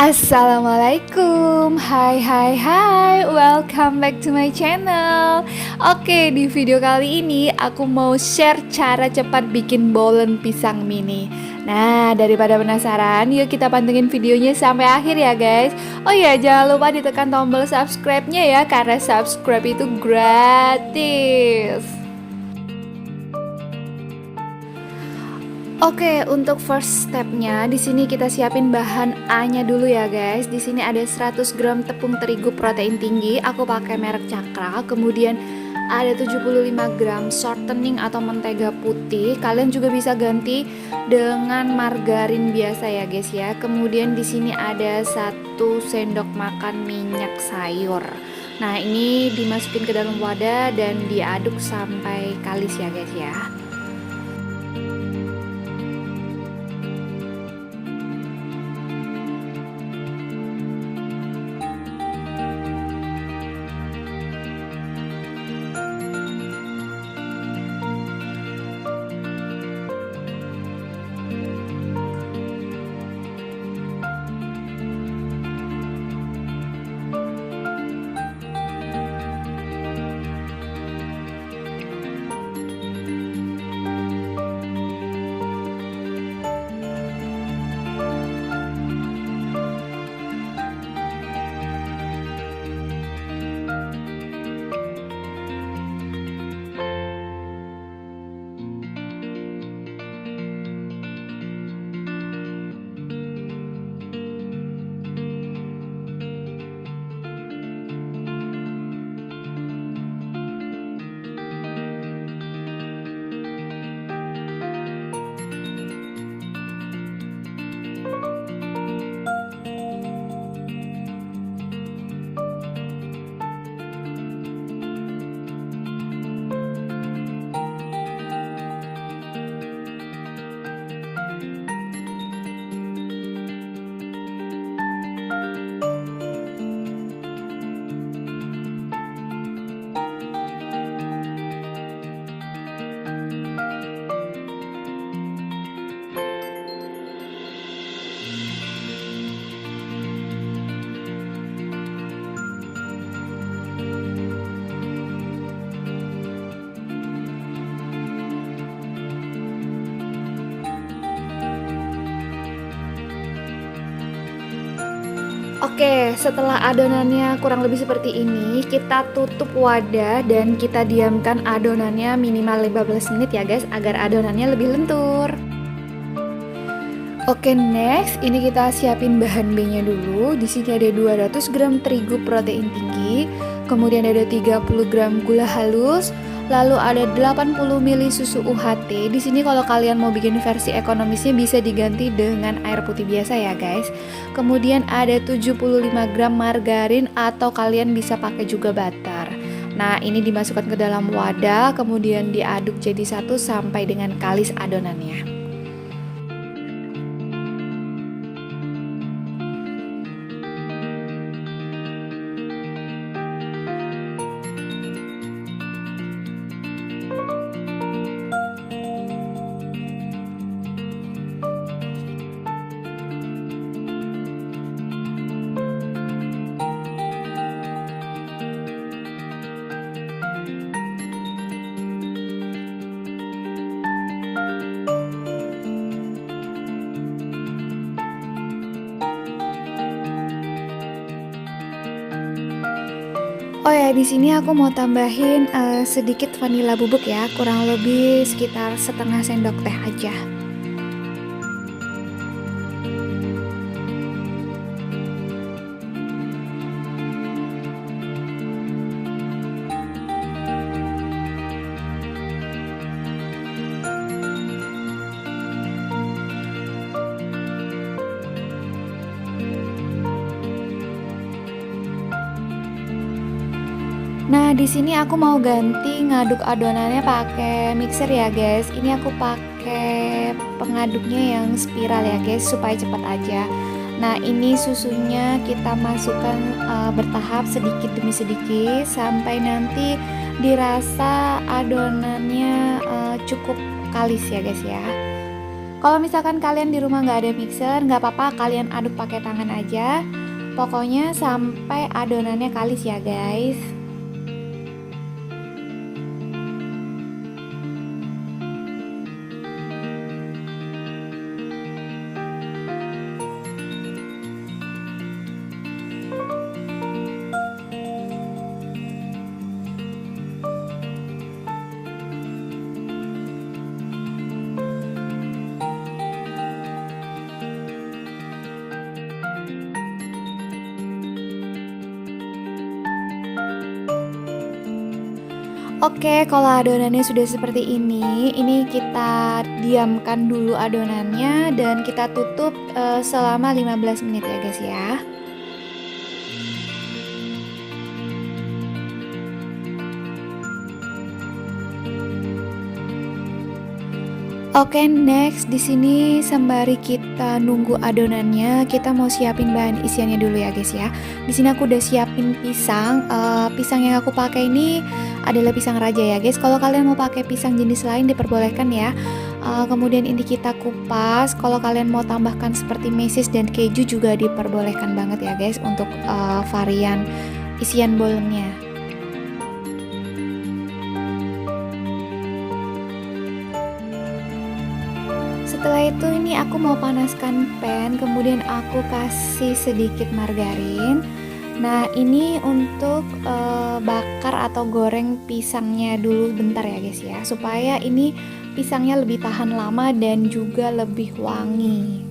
Assalamualaikum, hai, welcome back to my channel. Oke, di video kali ini aku mau share cara cepat bikin bolen pisang mini. Nah, daripada penasaran, yuk kita pantengin videonya sampai akhir ya guys. Oh ya, jangan lupa ditekan tombol subscribe-nya ya, karena subscribe itu gratis. Oke, untuk first stepnya di sini kita siapin bahan A-nya dulu ya guys. Di sini ada 100 gram tepung terigu protein tinggi, aku pakai merek Cakra. Kemudian ada 75 gram shortening atau mentega putih. Kalian juga bisa ganti dengan margarin biasa ya guys ya. Kemudian di sini ada 1 sendok makan minyak sayur. Nah, ini dimasukin ke dalam wadah dan diaduk sampai kalis ya guys ya. Oke, setelah adonannya kurang lebih seperti ini, kita tutup wadah dan kita diamkan adonannya minimal 15 menit ya guys, agar adonannya lebih lentur. Oke, next ini kita siapin bahan B-nya dulu. Di sini ada 200 gram terigu protein tinggi, kemudian ada 30 gram gula halus, lalu ada 80 ml susu UHT. Di sini kalau kalian mau bikin versi ekonomisnya bisa diganti dengan air putih biasa ya guys. Kemudian ada 75 gram margarin atau kalian bisa pakai juga butter. Nah, ini dimasukkan ke dalam wadah, kemudian diaduk jadi satu sampai dengan kalis adonannya. Oh ya, di sini aku mau tambahin sedikit vanila bubuk ya, kurang lebih sekitar setengah sendok teh aja. Nah, di sini aku mau ganti ngaduk adonannya pakai mixer ya, guys. Ini aku pakai pengaduknya yang spiral ya, guys, supaya cepat aja. Nah, ini susunya kita masukkan bertahap sedikit demi sedikit sampai nanti dirasa adonannya cukup kalis ya, guys ya. Kalau misalkan kalian di rumah nggak ada mixer, nggak apa-apa, kalian aduk pakai tangan aja. Pokoknya sampai adonannya kalis ya guys. Oke, kalau adonannya sudah seperti ini kita diamkan dulu adonannya dan kita tutup selama 15 menit ya guys ya. Oke, next di sini sembari kita nunggu adonannya, kita mau siapin bahan isiannya dulu ya guys ya. Di sini aku udah siapin pisang. Pisang yang aku pakai ini adalah pisang raja ya guys. Kalau kalian mau pakai pisang jenis lain diperbolehkan ya. Kemudian ini kita kupas. Kalau kalian mau tambahkan seperti mesis dan keju juga diperbolehkan banget ya guys untuk varian isian bolennya. Setelah itu ini aku mau panaskan pan, kemudian aku kasih sedikit margarin. Nah ini untuk bakar atau goreng pisangnya dulu bentar ya guys ya, supaya ini pisangnya lebih tahan lama dan juga lebih wangi.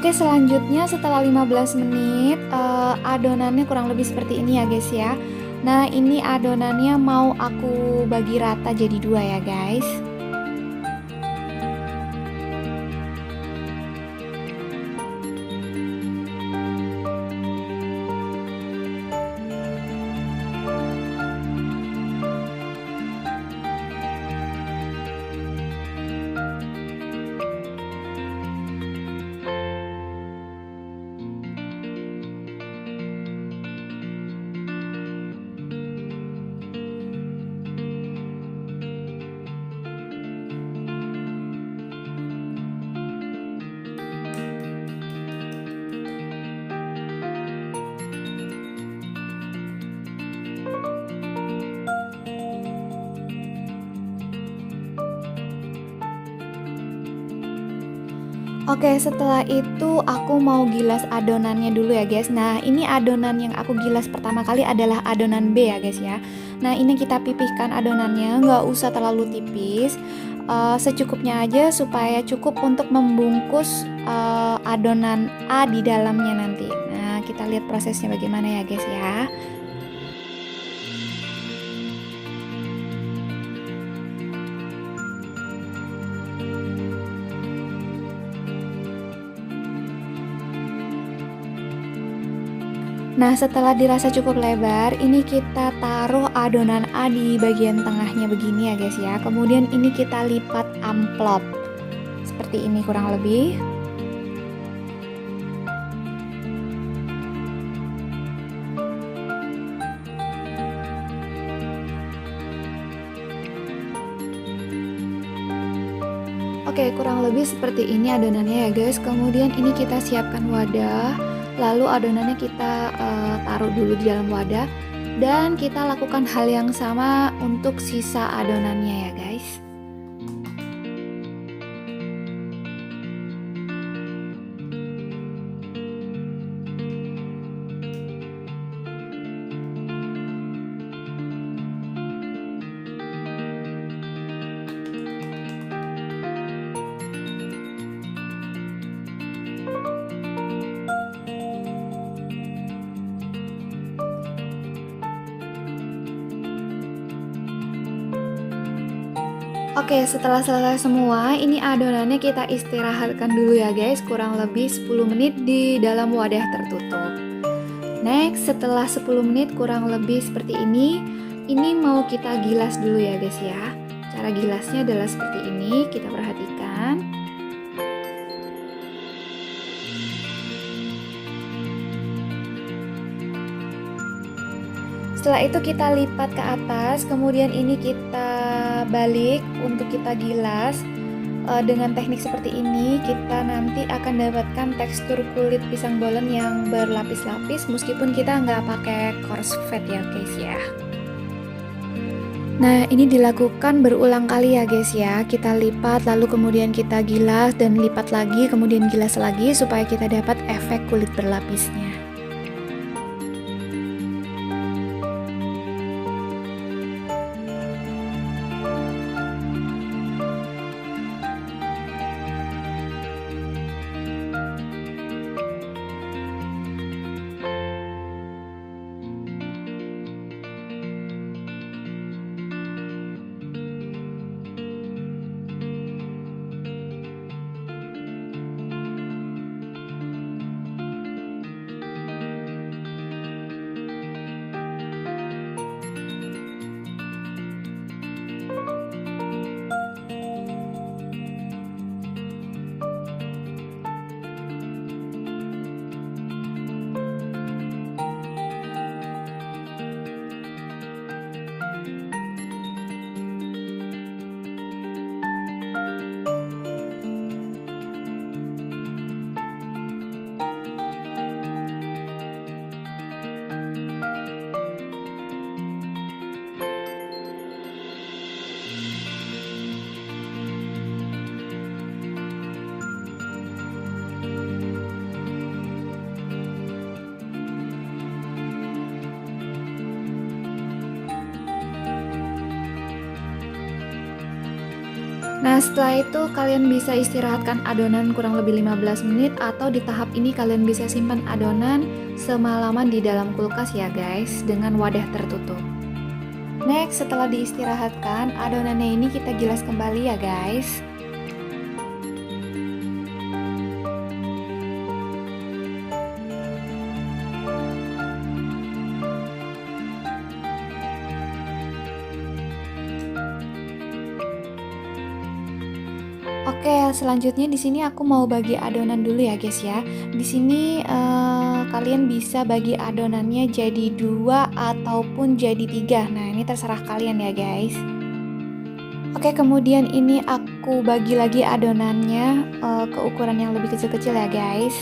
Oke, selanjutnya setelah 15 menit adonannya kurang lebih seperti ini ya guys ya. Nah ini adonannya mau aku bagi rata jadi dua ya guys. Oke, setelah itu aku mau gilas adonannya dulu ya guys. Nah ini adonan yang aku gilas pertama kali adalah adonan B ya guys ya. Nah ini kita pipihkan adonannya, nggak usah terlalu tipis, secukupnya aja supaya cukup untuk membungkus adonan A di dalamnya nanti. Nah kita lihat prosesnya bagaimana ya guys ya. Nah setelah dirasa cukup lebar, ini kita taruh adonan A di bagian tengahnya begini ya guys ya. Kemudian ini kita lipat amplop seperti ini kurang lebih. Oke, kurang lebih seperti ini adonannya ya guys. Kemudian ini kita siapkan wadah. Lalu adonannya kita taruh dulu di dalam wadah dan kita lakukan hal yang sama untuk sisa adonannya ya guys. Oke, setelah selesai semua, ini adonannya kita istirahatkan dulu ya guys, kurang lebih 10 menit di dalam wadah tertutup. Next, setelah 10 menit kurang lebih seperti ini mau kita gilas dulu ya guys ya. Cara gilasnya adalah seperti ini, kita perhatikan. Setelah itu kita lipat ke atas, kemudian ini kita balik untuk kita gilas. Dengan teknik seperti ini kita nanti akan dapatkan tekstur kulit pisang bolen yang berlapis-lapis meskipun kita nggak pakai coarse fat ya guys ya. Nah, ini dilakukan berulang kali ya guys ya. Kita lipat lalu kemudian kita gilas dan lipat lagi kemudian gilas lagi supaya kita dapat efek kulit berlapisnya. Nah, setelah itu kalian bisa istirahatkan adonan kurang lebih 15 menit atau di tahap ini kalian bisa simpan adonan semalaman di dalam kulkas ya guys, dengan wadah tertutup. Next, setelah diistirahatkan, adonannya ini kita gilas kembali ya guys. Oke, selanjutnya di sini aku mau bagi adonan dulu ya guys ya. Di sini kalian bisa bagi adonannya jadi 2 ataupun jadi 3. Nah, ini terserah kalian ya guys. Oke, kemudian ini aku bagi lagi adonannya ke ukuran yang lebih kecil-kecil ya guys.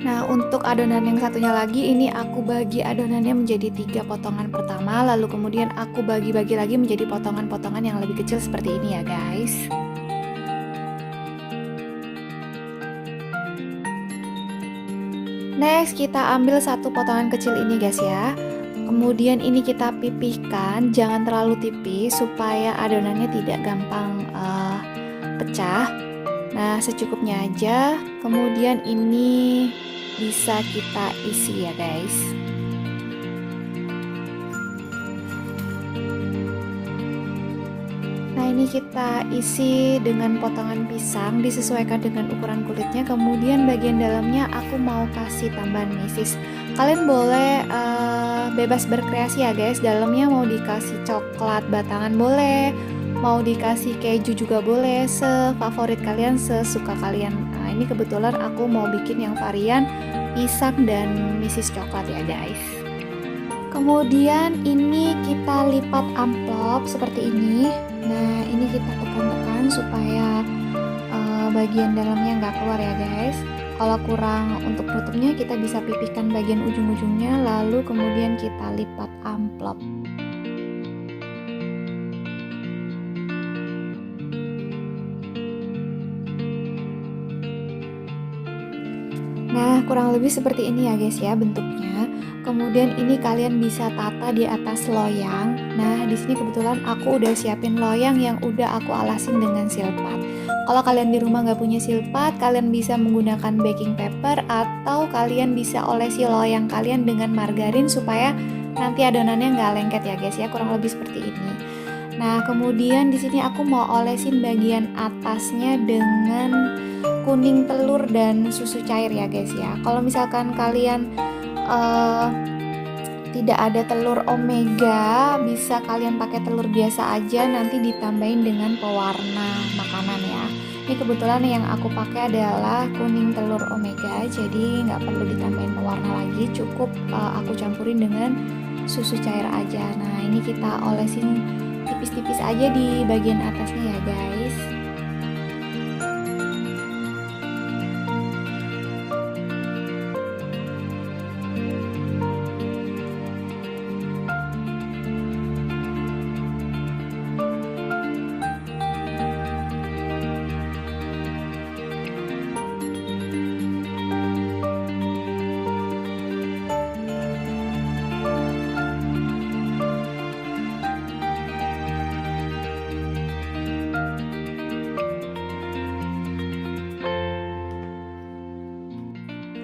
Nah, untuk adonan yang satunya lagi ini aku bagi adonannya menjadi 3 potongan pertama, lalu kemudian aku bagi-bagi lagi menjadi potongan-potongan yang lebih kecil seperti ini ya guys. Next, kita ambil satu potongan kecil ini guys ya. Kemudian ini kita pipihkan, jangan terlalu tipis supaya adonannya tidak gampang pecah. Nah, secukupnya aja. Kemudian ini bisa kita isi ya guys. Nah, ini kita isi dengan potongan pisang disesuaikan dengan ukuran kulitnya. Kemudian bagian dalamnya aku mau kasih tambahan mesis. Kalian boleh bebas berkreasi ya guys. Dalamnya mau dikasih coklat batangan boleh, mau dikasih keju juga boleh, sefavorit kalian, sesuka kalian. Nah, ini kebetulan aku mau bikin yang varian pisang dan mesis coklat ya guys. Kemudian ini kita lipat amplop seperti ini. Nah, ini kita tekan-tekan supaya bagian dalamnya nggak keluar ya guys. Kalau kurang untuk tutupnya kita bisa pipihkan bagian ujung-ujungnya, lalu kemudian kita lipat amplop. Nah, kurang lebih seperti ini ya guys ya bentuknya. Kemudian ini kalian bisa tata di atas loyang. Nah, di sini kebetulan aku udah siapin loyang yang udah aku alasin dengan silpat. Kalau kalian di rumah nggak punya silpat, kalian bisa menggunakan baking paper atau kalian bisa olesi loyang kalian dengan margarin supaya nanti adonannya nggak lengket ya guys ya, kurang lebih seperti ini. Nah, kemudian di sini aku mau olesin bagian atasnya dengan kuning telur dan susu cair ya guys ya. Kalau misalkan kalian tidak ada telur omega, bisa kalian pakai telur biasa aja, nanti ditambahin dengan pewarna makanan ya. Ini kebetulan yang aku pakai adalah kuning telur omega, jadi nggak perlu ditambahin pewarna lagi, cukup aku campurin dengan susu cair aja. Nah, ini kita olesin tipis-tipis aja di bagian atasnya ya guys.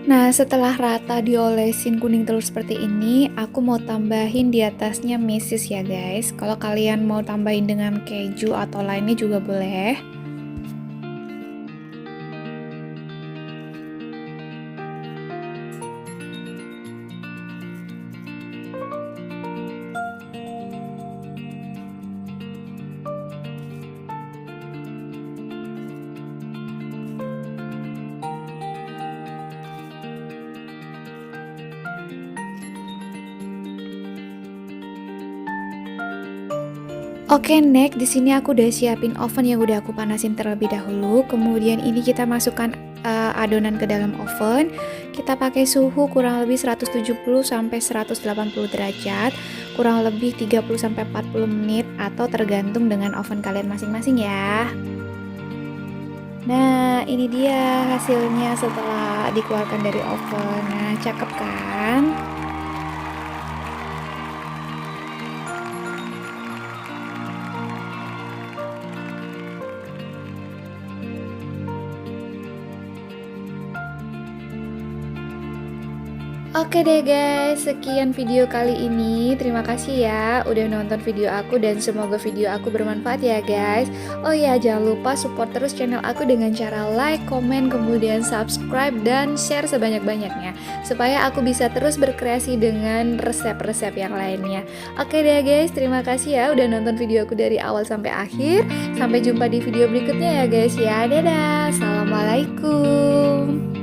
Nah, setelah rata diolesin kuning telur seperti ini, aku mau tambahin di atasnya mesis ya guys. Kalau kalian mau tambahin dengan keju atau lainnya juga boleh. Oke, next di sini aku udah siapin oven yang udah aku panasin terlebih dahulu. Kemudian ini kita masukkan adonan ke dalam oven. Kita pakai suhu kurang lebih 170 sampai 180 derajat, kurang lebih 30 sampai 40 menit atau tergantung dengan oven kalian masing-masing ya. Nah, ini dia hasilnya setelah dikeluarkan dari oven. Nah, cakep kan? Oke deh guys, sekian video kali ini. Terima kasih ya udah nonton video aku dan semoga video aku bermanfaat ya guys. Oh ya, jangan lupa support terus channel aku dengan cara like, komen, kemudian subscribe dan share sebanyak-banyaknya supaya aku bisa terus berkreasi dengan resep-resep yang lainnya. Oke deh guys, terima kasih ya udah nonton video aku dari awal sampai akhir. Sampai jumpa di video berikutnya ya guys ya. Dadah. Assalamualaikum.